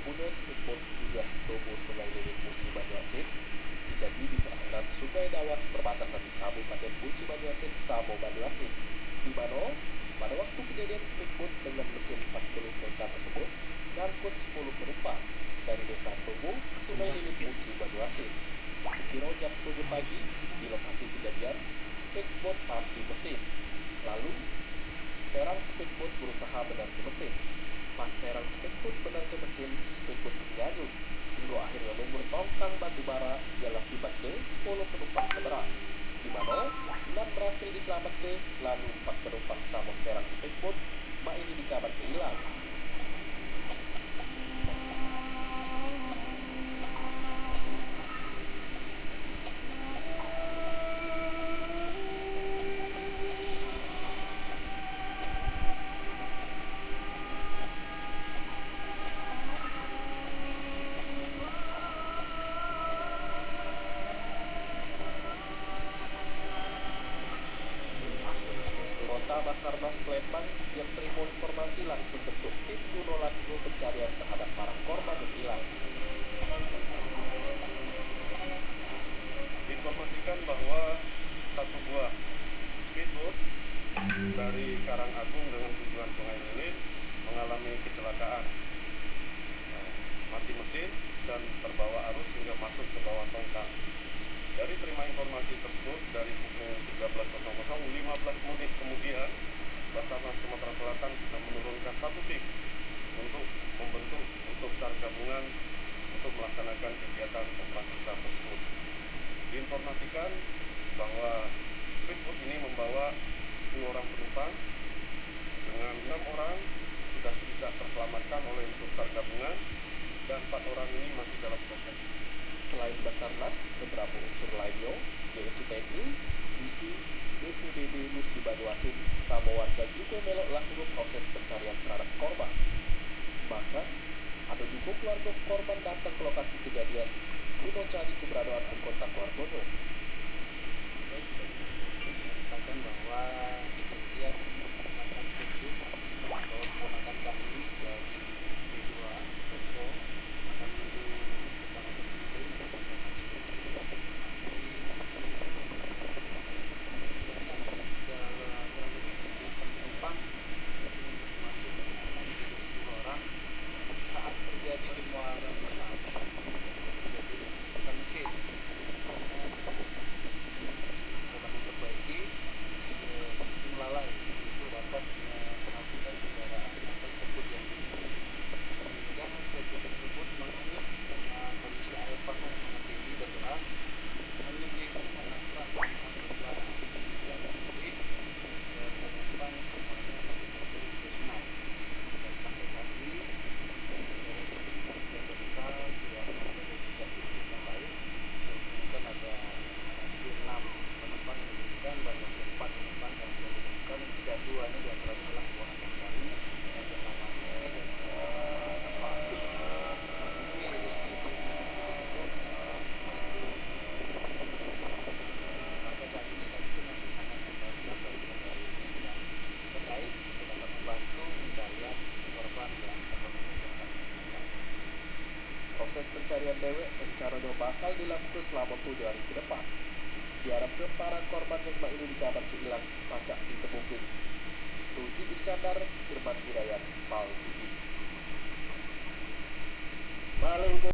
punya speedboat juga tubuh Sungai Lilit Musi Banyuasin terjadi di perairan Sungai Dawas perbatasan Kabupaten Musi Banyuasin Samo Banyuasin, di mana pada waktu kejadian speedboat dengan mesin 40 PK tersebut ngangkut 10 penumpang dari desa Tugu ke Sungai Lilit Musi Banyuasin. Sekira jam 7 pagi di lokasi kejadian speedboat mati mesin. Lalu serang speedboat berusaha menaiki mesin. Pas serang speedboat menaiki mesin, speedboat terganyung sehingga akhirnya membuat tongkang batu bara yang akibatkan 10 penumpang cedera, di mana 6 berhasil diselamatkan, lalu 4 penumpang sama serang speedboat mak ini dikabarkan hilang. Kota Basarnas Palembang yang terima informasi langsung bentuk tim guna laku pencarian terhadap para korban yang hilang. Informasikan bahwa satu buah speedboat dari Karang Agung dengan tujuan Sungai Lilit mengalami kecelakaan, mati mesin dan terbawa arus hingga masuk ke bawah tongkang. Dari terima informasi tersebut dari pukul 13.00, 15 menit kemudian Basarnas Sumatera Selatan sudah menurunkan satu tim untuk membentuk unsur SAR gabungan untuk melaksanakan kegiatan operasi SAR tersebut. Diinformasikan bahwa speedboat ini membawa 10 orang penumpang, dengan 6 orang sudah bisa terselamatkan oleh unsur SAR gabungan dan 4 orang ini masih dalam proses. Selain Basarnas, beberapa unsur lainnya yaitu TNI, polisi, BPBD Musi Banyuasin sama warga juga melok lakukan proses pencarian terhadap korban. Bahkan ada juga keluarga korban datang ke lokasi kejadian guna cari keberadaan anggota keluarganya. Katakan bahwa kejadian menggunakan speedboat atau menggunakan kami dari B2 Toko akan menuju Kecamatan Cimpring menggunakan speedboat. Kurang lebih 8 penumpang masuk dengan 10 orang saat terjadi di muara besar terjadi ledakan mesin. Dalam memperbaiki tim lalai itu dapat melakukan kendaraan atau kebut yang sehingga speedboat tersebut menghanyut karena kondisi air pasang sangat tinggi dan deras, hanyut di menabrak tongkang belakang sehingga membuat penumpang semuanya terjun ke sungai. Dan sampai saat ini keluarga besar tidak ada juga tim yang lain ditemukan ada 6 penumpang yang ditemukan dan masih 4 penumpang yang belum ditemukan. 3 diantaranya adalah keponakan kami yang bernama Rizky dan Nafa. Ini Rizky itu sampai saat ini kami itu masih sangat membantu bagian dari yang terkait untuk dapat membantu pencarian korban yang sama-sama ditemukan. Proses pencarian dewek rencananya bakal dilakukan selama 7 hari ke depan. Diharapkan para korban yang mak ini dikabarkan hilang pacak ditemukan. Ruzi Iskandar, Irfan Hidayat, Pal TV.